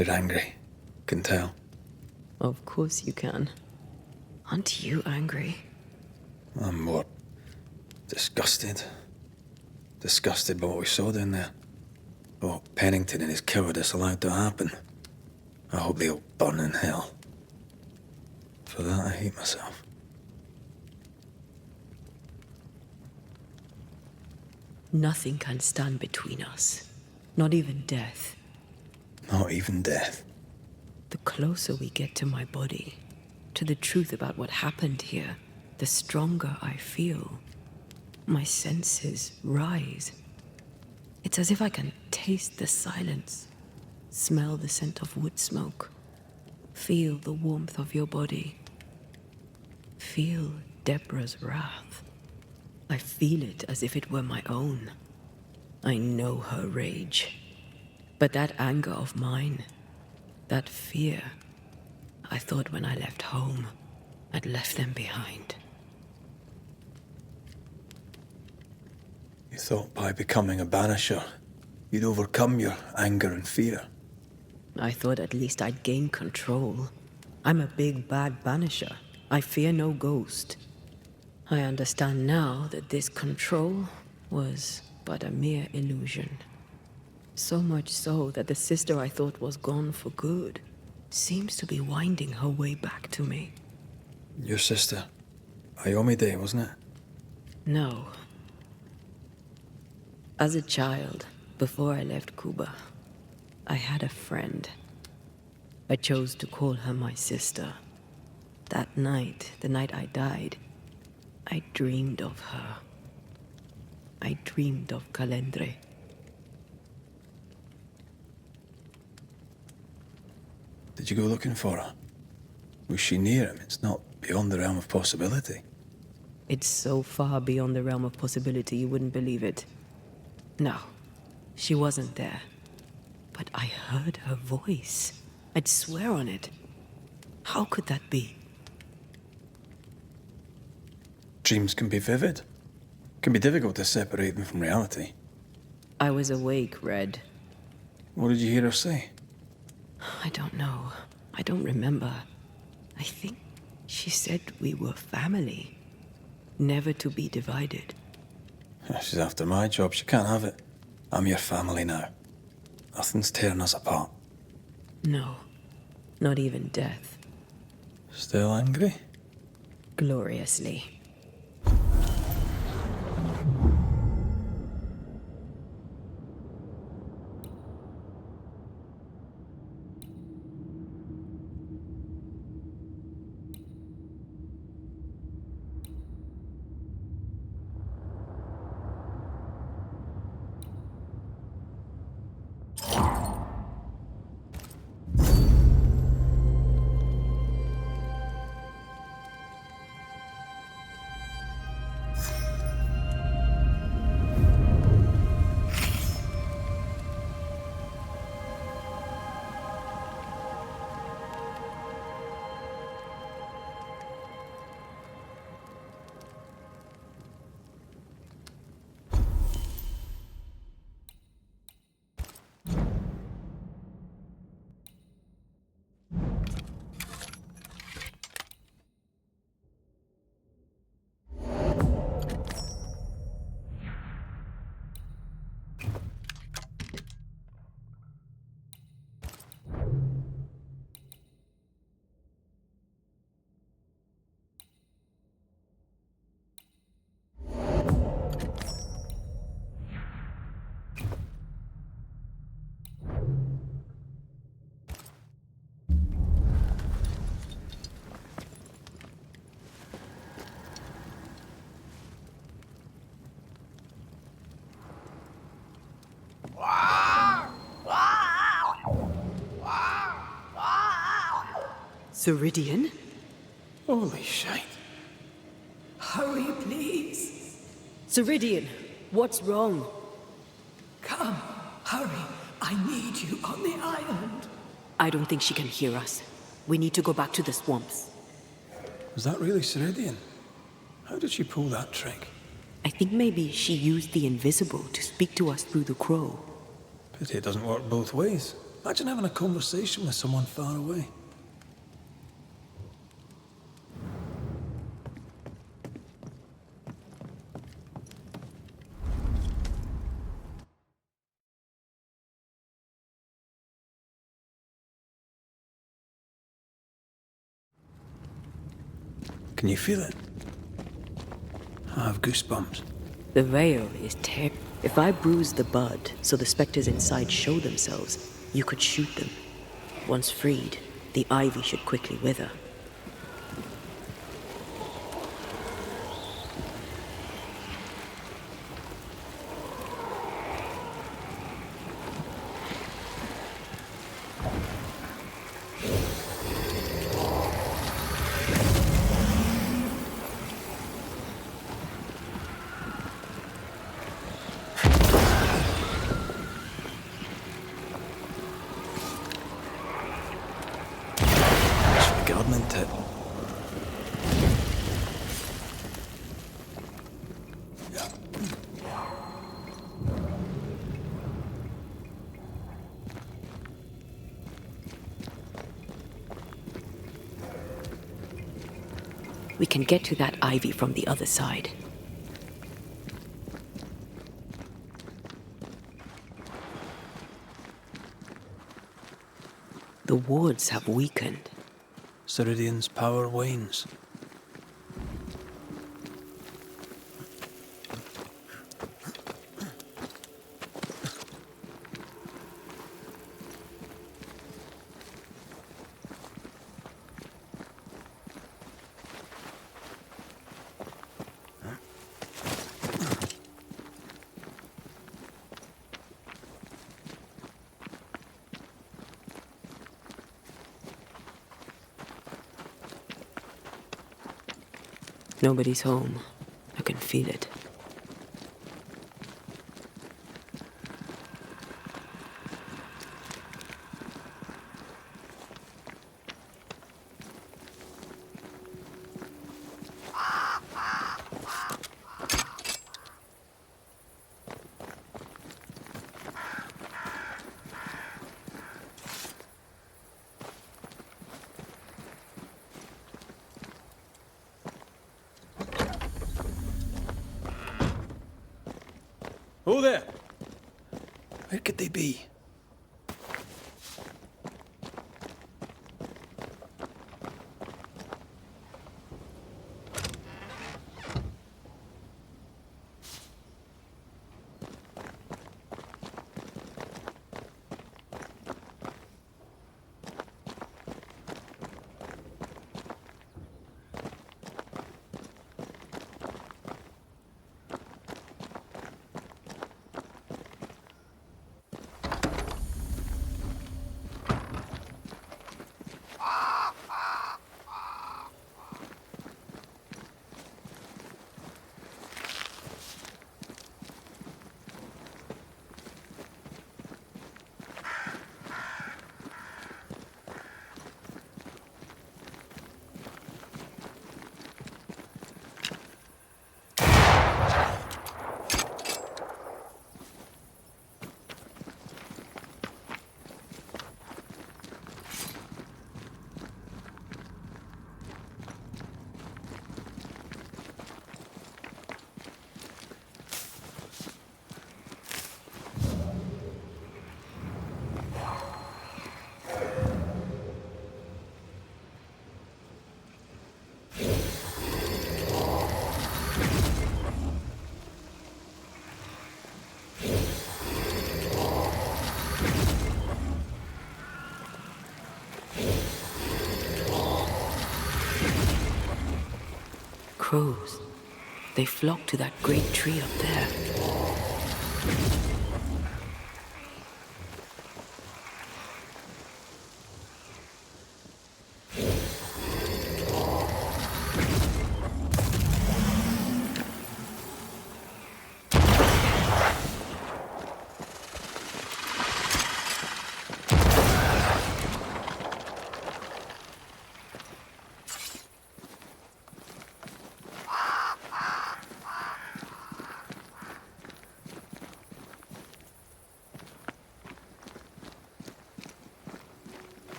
You're angry. Can tell. Of course you can. Aren't you angry? I'm more disgusted. Disgusted by what we saw down there. What Pennington and his cowardice allowed to happen. I hope they'll burn in hell. For that, I hate myself. Nothing can stand between us. Not even death. Not even death. The closer we get to my body, to the truth about what happened here, the stronger I feel. My senses rise. It's as if I can taste the silence, smell the scent of wood smoke, feel the warmth of your body, feel Deborah's wrath. I feel it as if it were my own. I know her rage. But that anger of mine, that fear, I thought when I left home, I'd left them behind. You thought by becoming a Banisher, you'd overcome your anger and fear. I thought at least I'd gain control. I'm a big bad Banisher. I fear no ghost. I understand now that this control was but a mere illusion. So much so that the sister I thought was gone for good seems to be winding her way back to me. Your sister, Ayomide, wasn't it? No. As a child, before I left Cuba, I had a friend. I chose to call her my sister. That night, the night I died, I dreamed of her. I dreamed of Calendre. Did you go looking for her? Was she near him? It's not beyond the realm of possibility. It's so far beyond the realm of possibility you wouldn't believe it. No, she wasn't there. But I heard her voice. I'd swear on it. How could that be? Dreams can be vivid. Can be difficult to separate them from reality. I was awake, Red. What did you hear her say? I don't know. I don't remember. I think she said we were family. Never to be divided. She's after my job. She can't have it. I'm your family now. Nothing's tearing us apart. No. Not even death. Still angry? Gloriously. Ceridian? Holy shite. Hurry, please. Ceridian, what's wrong? Come, hurry. I need you on the island. I don't think she can hear us. We need to go back to the swamps. Was that really Ceridian? How did she pull that trick? I think maybe she used the invisible to speak to us through the crow. Pity it doesn't work both ways. Imagine having a conversation with someone far away. Can you feel it? I have goosebumps. The veil is tear. If I bruise the bud so the specters inside show themselves, you could shoot them. Once freed, the ivy should quickly wither. Gardening tip. We can get to that ivy from the other side. The wards have weakened. Ceridian's power wanes. Nobody's home. I can feel it. Oh there! Where could they be? Crows. They flock to that great tree up there.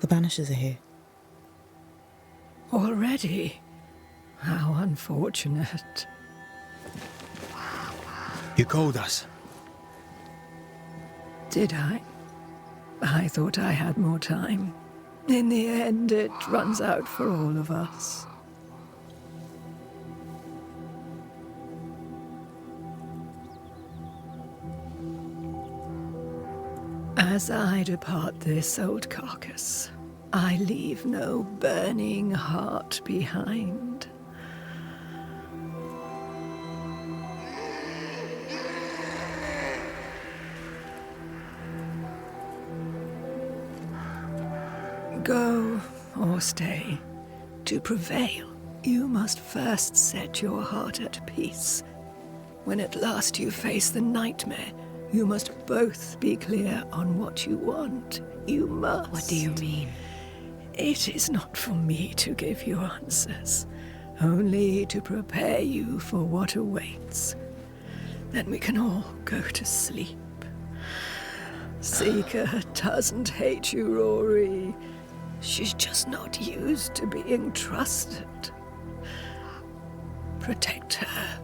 The Banishers are here. Already? How unfortunate. You called us. Did I? I thought I had more time. In the end, it runs out for all of us. As I depart this old carcass, I leave no burning heart behind. Go or stay. To prevail, you must first set your heart at peace. When at last you face the nightmare, you must both be clear on what you want. You must. What do you mean? It is not for me to give you answers, only to prepare you for what awaits. Then we can all go to sleep. Seeker doesn't hate you, Rory. She's just not used to being trusted. Protect her.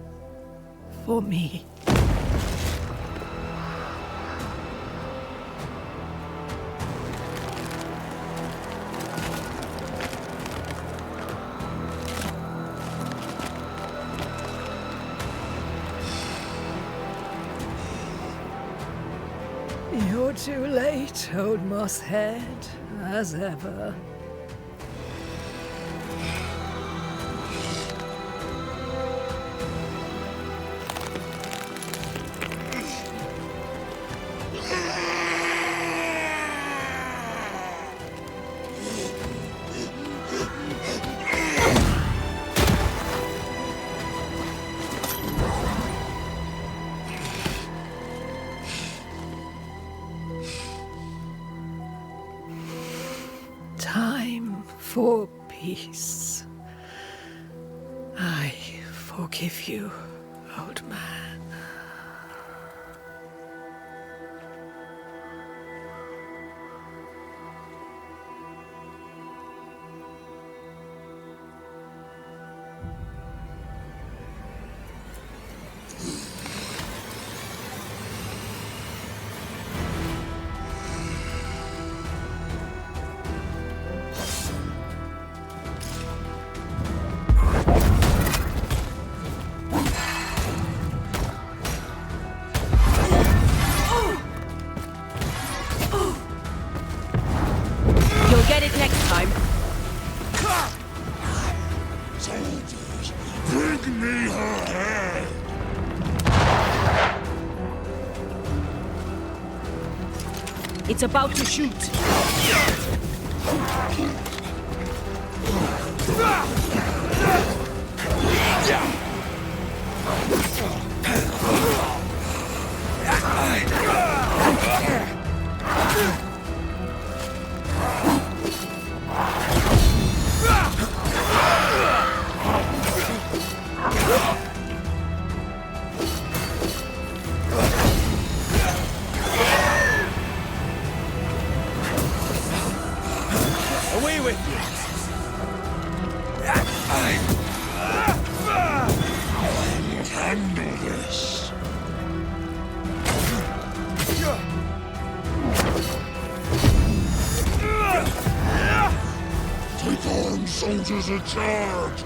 For me. You're too late, old mosshead, as ever. Time for peace. I forgive you, old man. You'll get it next time. Soldiers, bring me her head! It's about to shoot. Away with you! Handle this! Take on, soldiers in charge!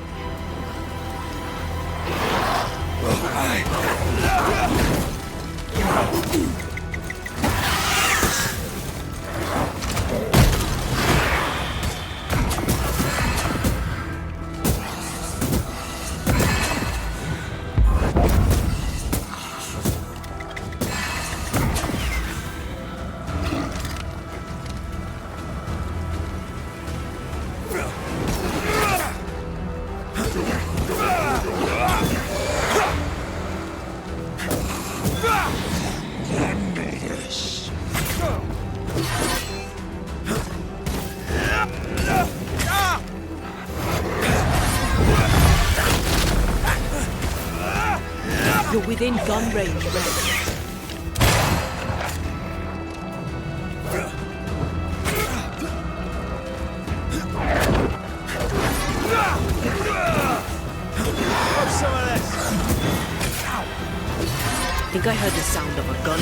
Handle this! You're within gun range, Red. think I heard the sound of a gun.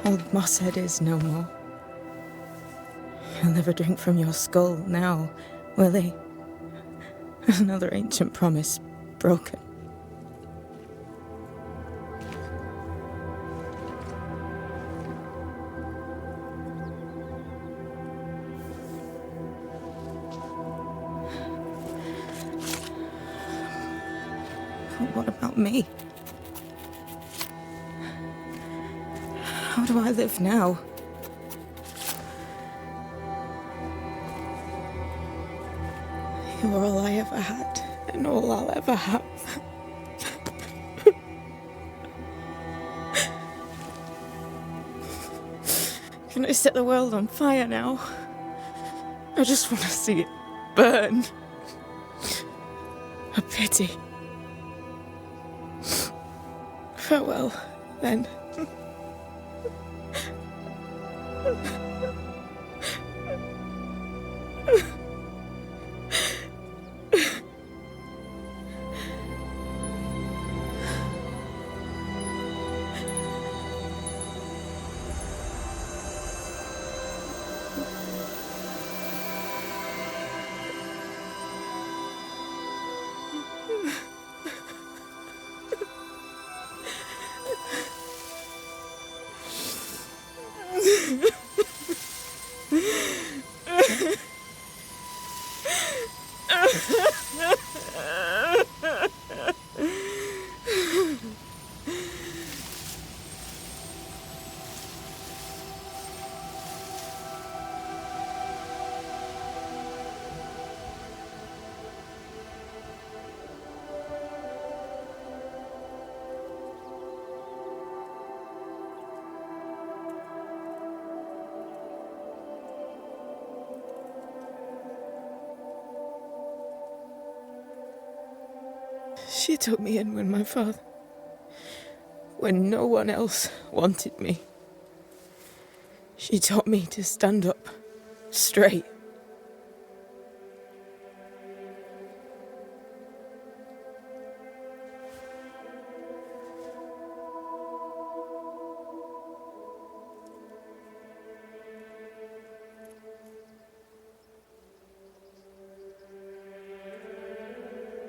Old Mosshead is no more. He'll never drink from your skull now, will he? Another ancient promise broken. But what about me? How do I live now? You were all I ever had, and all I'll ever have. Can I set the world on fire now? I just want to see it burn. A pity. Farewell, then. She took me in when no one else wanted me. She taught me to stand up straight.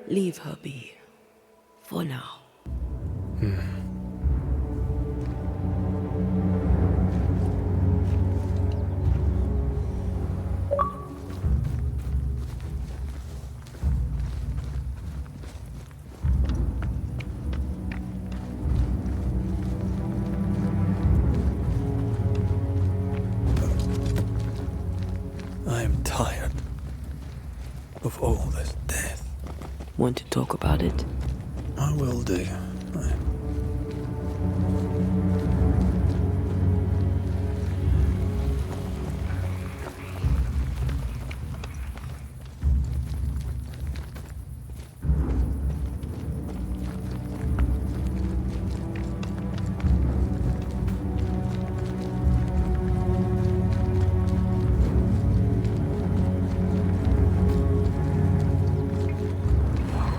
Leave her be. For now. I am tired of all this death. Want to talk about it? I will do.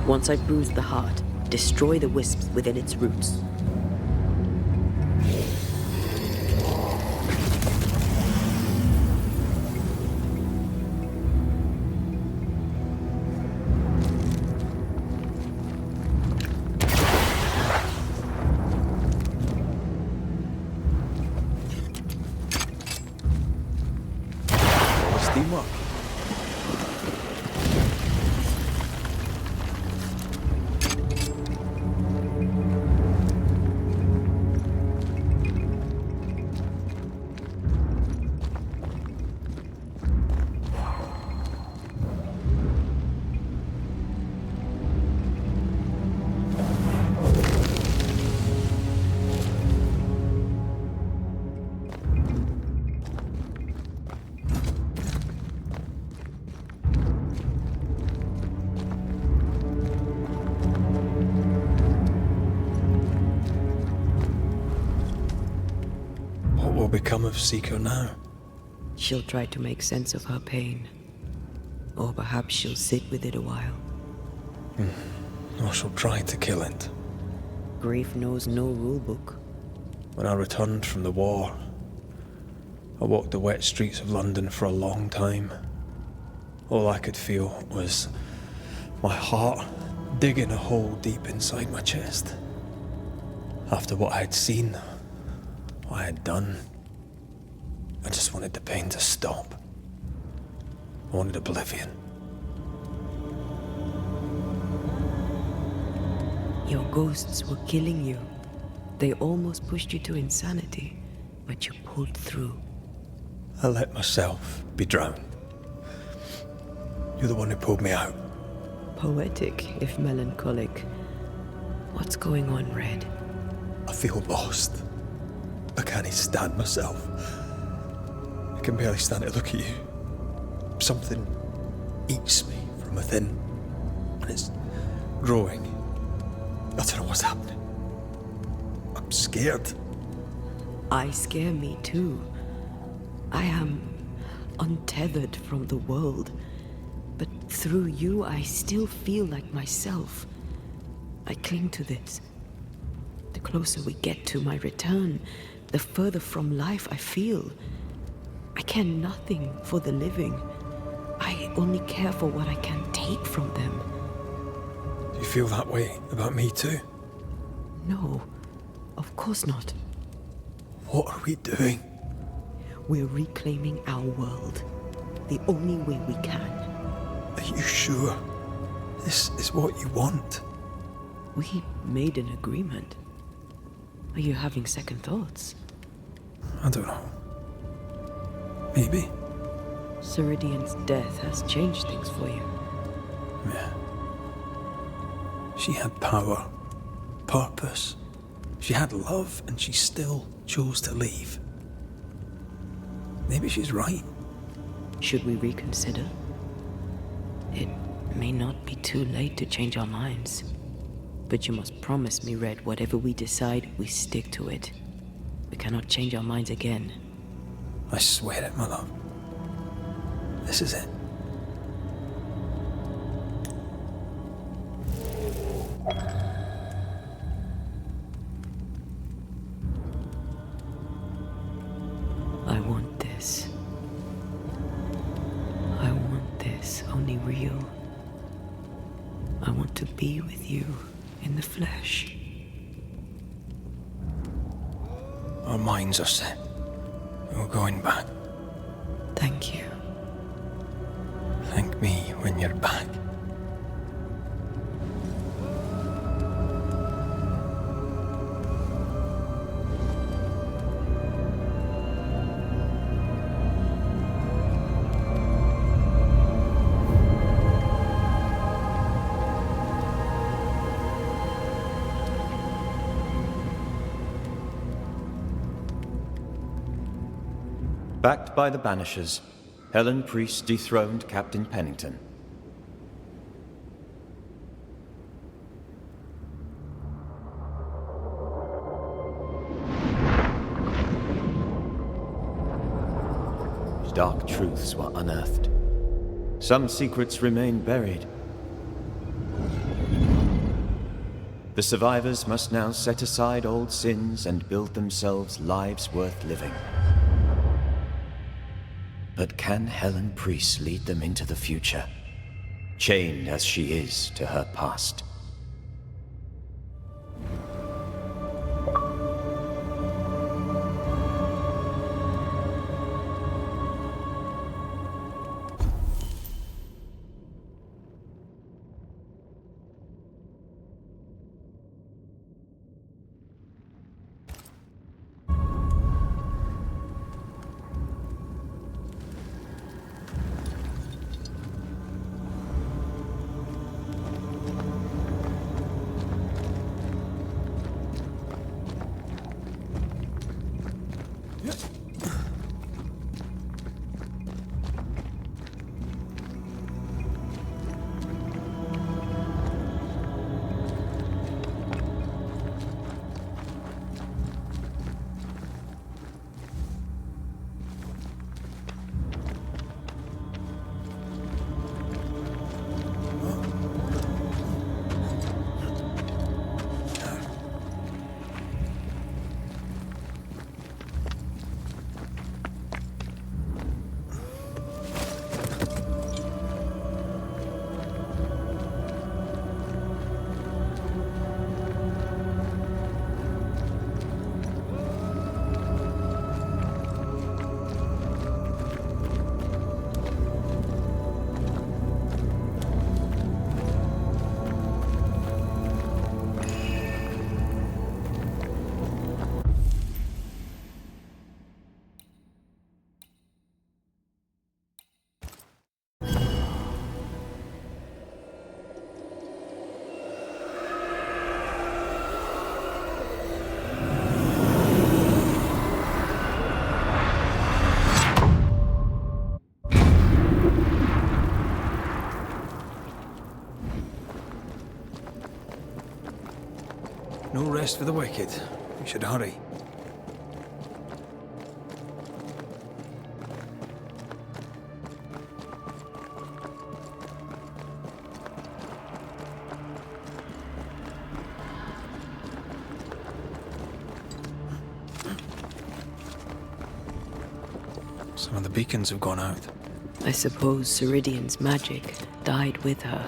Once I bruise the heart, destroy the wisps within its roots. Steam up. What will become of Seeker now? She'll try to make sense of her pain. Or perhaps she'll sit with it a while. Or she'll try to kill it. Grief knows no rulebook. When I returned from the war, I walked the wet streets of London for a long time. All I could feel was my heart digging a hole deep inside my chest. After what I had seen, what I had done, I just wanted the pain to stop. I wanted oblivion. Your ghosts were killing you. They almost pushed you to insanity, but you pulled through. I let myself be drowned. You're the one who pulled me out. Poetic, if melancholic. What's going on, Red? I feel lost. I can't even stand myself. I can barely stand to look at you. Something eats me from within, and it's growing. I don't know what's happening. I'm scared. I scare me too. I am untethered from the world, but through you I still feel like myself. I cling to this. The closer we get to my return, the further from life I feel. I care nothing for the living. I only care for what I can take from them. Do you feel that way about me too? No, of course not. What are we doing? We're reclaiming our world. The only way we can. Are you sure? This is what you want? We made an agreement. Are you having second thoughts? I don't know. Maybe. Ceridian's death has changed things for you. Yeah. She had power, purpose. She had love, and she still chose to leave. Maybe she's right. Should we reconsider? It may not be too late to change our minds. But you must promise me, Red, whatever we decide, we stick to it. We cannot change our minds again. I swear it, my love. This is it. I want this. I want this, only real. I want to be with you in the flesh. Our minds are set. We're going back. Thank you. Thank me when you're back. Backed by the Banishers, Helen Priest dethroned Captain Pennington. Dark truths were unearthed. Some secrets remain buried. The survivors must now set aside old sins and build themselves lives worth living. But can Helen Priest lead them into the future, chained as she is to her past? rest for the wicked. We should hurry. Some of the beacons have gone out. I suppose Ceridian's magic died with her.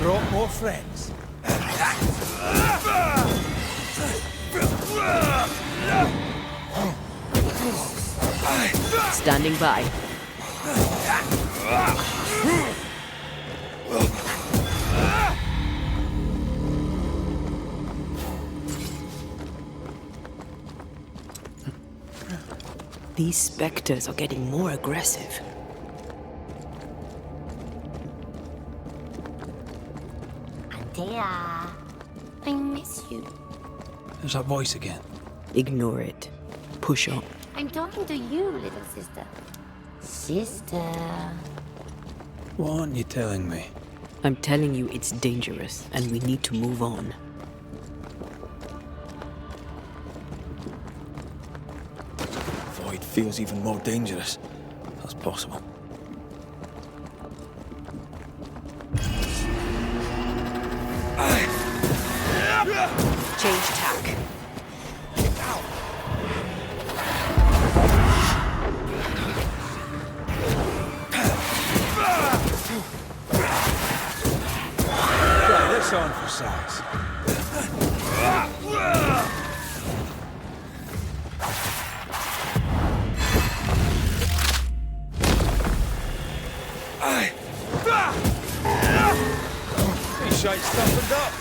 Brought more friends. Standing by. These specters are getting more aggressive. Antea, I miss you. There's that voice again. Ignore it. Push on. I'm talking to you, little sister. Sister. What aren't you telling me? I'm telling you it's dangerous, and we need to move on. Void feels even more dangerous. That's possible. Change tack. Try this on for size. These shite toughened up.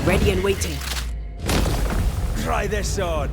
Ready and waiting. Try this on.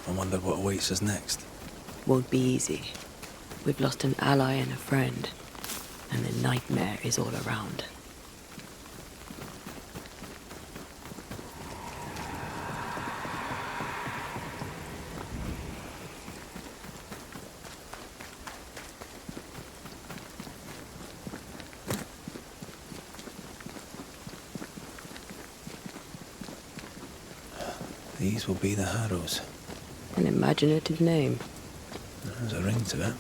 I wonder what awaits us next. Won't be easy. We've lost an ally and a friend, and the nightmare is all around. These will be the Harrows. An imaginative name. There's a ring to it.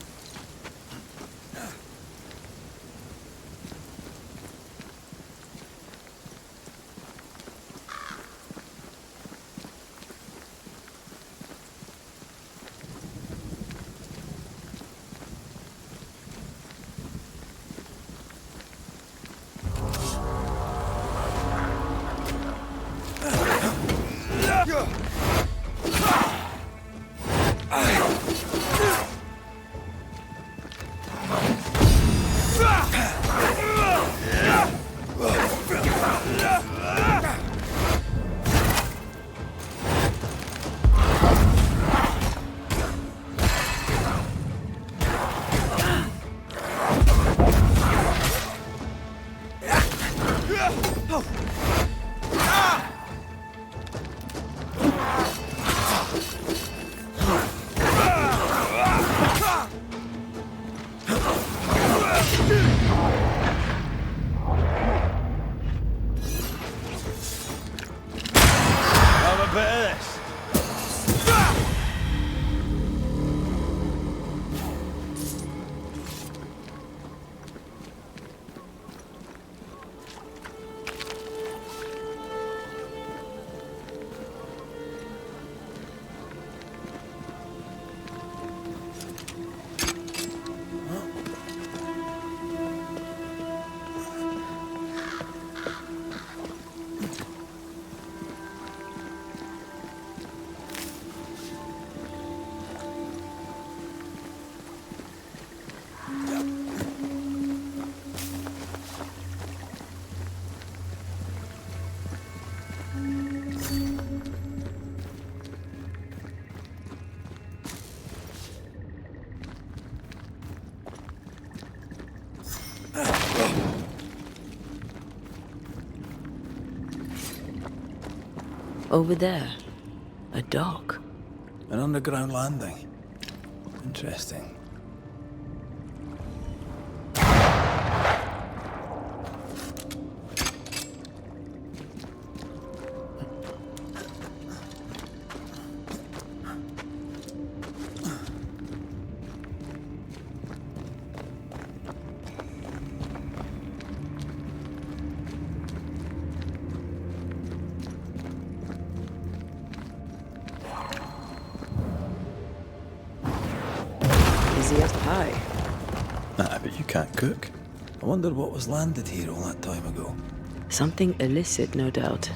Have a bit of this. Over there, a dock. An underground landing. Interesting. Easy as pie. Ah, but you can't cook. I wonder what was landed here all that time ago. Something illicit, no doubt.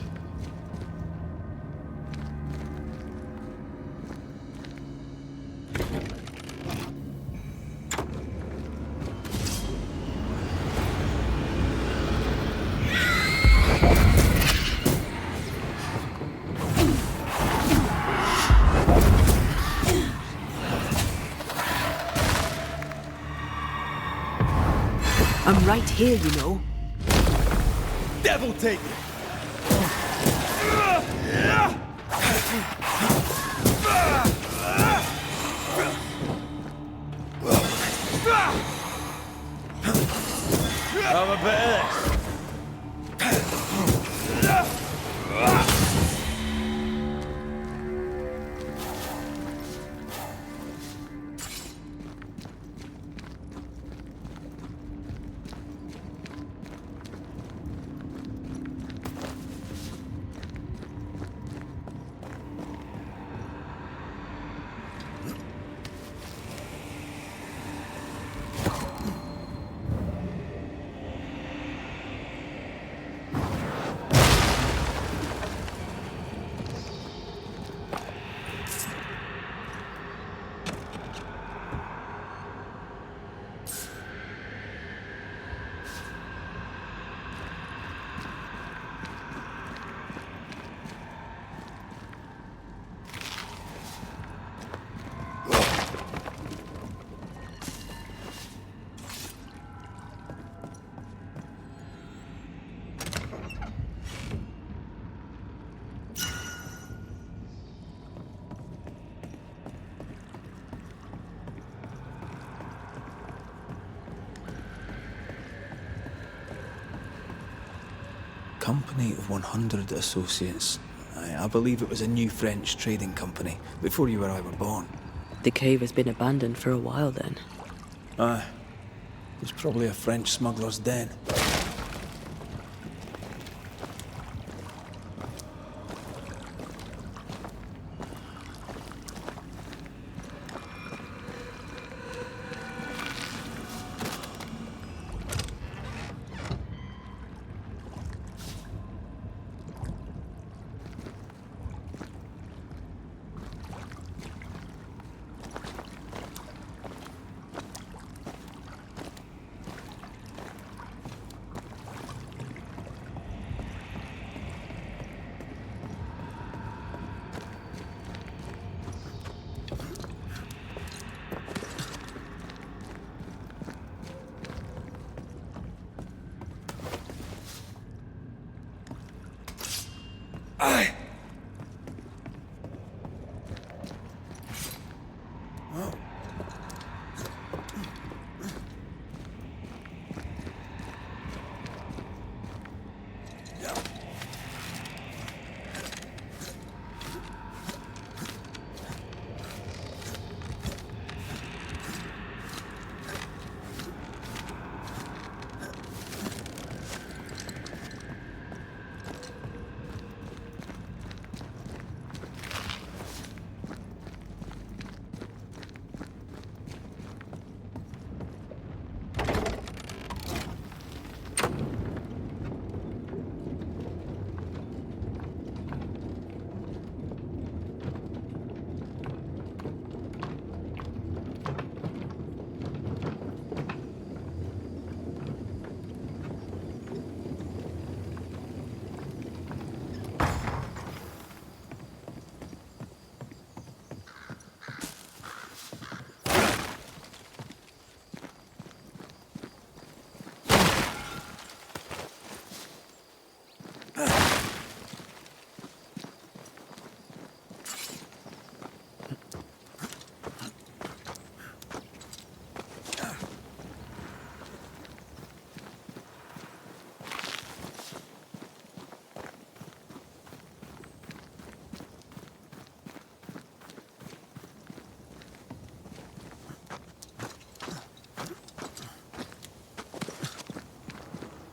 I'm right here, you know. Devil take it! Have a bit of this. Company of 100 Associates. I believe it was a new French trading company, before you or I were born. The cave has been abandoned for a while then. Aye. It was probably a French smuggler's den.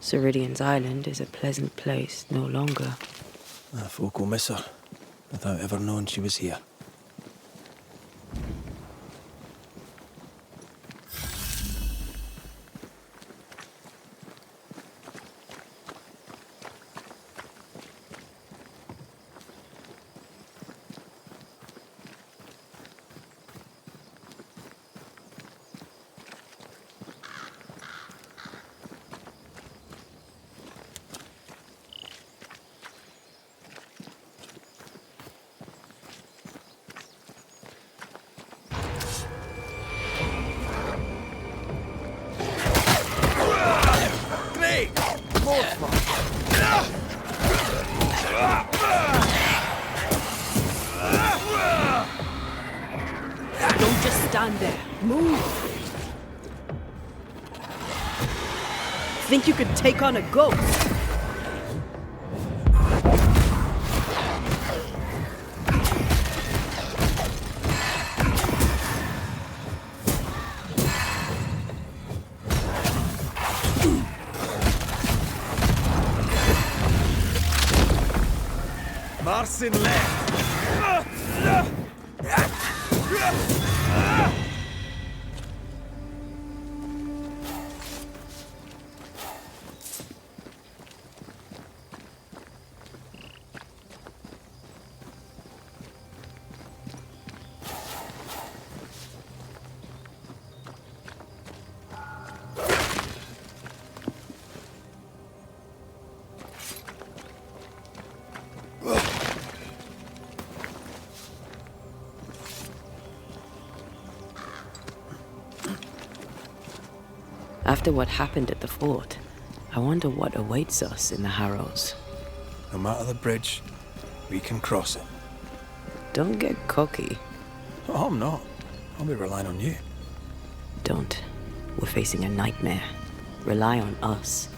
Ceridian's island is a pleasant place no longer. Folk will miss her, without ever knowing she was here. Don't just stand there. Move! Think you could take on a ghost? Marcin left. After what happened at the fort, I wonder what awaits us in the Harrows. No matter the bridge, we can cross it. Don't get cocky. Oh, I'm not. I'll be relying on you. Don't. We're facing a nightmare. Rely on us.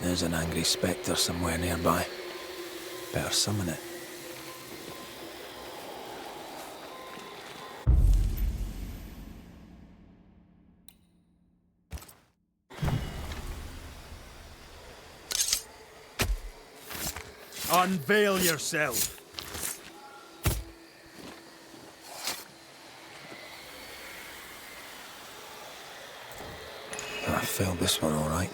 There's an angry spectre somewhere nearby. Better summon it. Unveil yourself. I failed this one all right.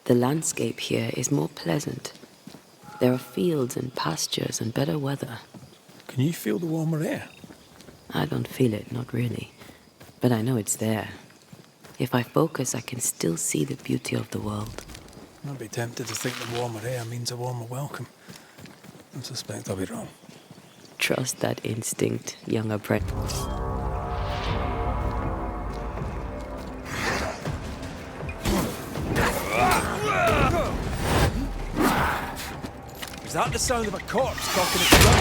The landscape here is more pleasant. There are fields and pastures and better weather. Can you feel the warmer air? I don't feel it, not really. But I know it's there. If I focus, I can still see the beauty of the world. I'd be tempted to think the warmer air means a warmer welcome. I suspect I'll be wrong. Trust that instinct, young apprentice. Is that the sound of a corpse cocking its gun?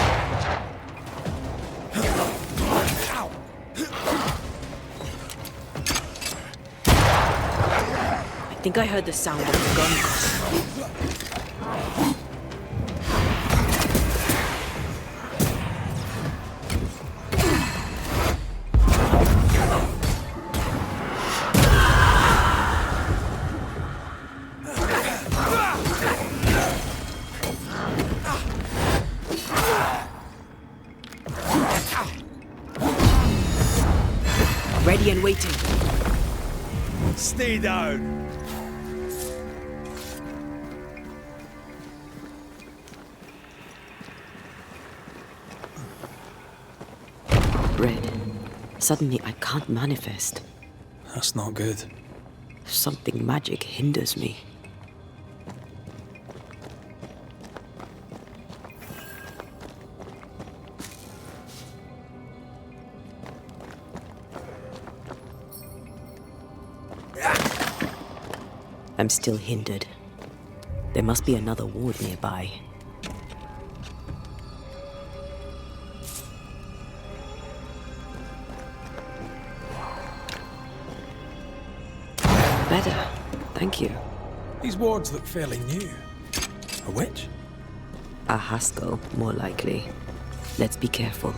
I think I heard the sound of a gun. Ready and waiting. Stay down. Red. Suddenly I can't manifest. That's not good. Something magic hinders me. I'm still hindered. There must be another ward nearby. Better. Thank you. These wards look fairly new. A witch? A Haskell, more likely. Let's be careful.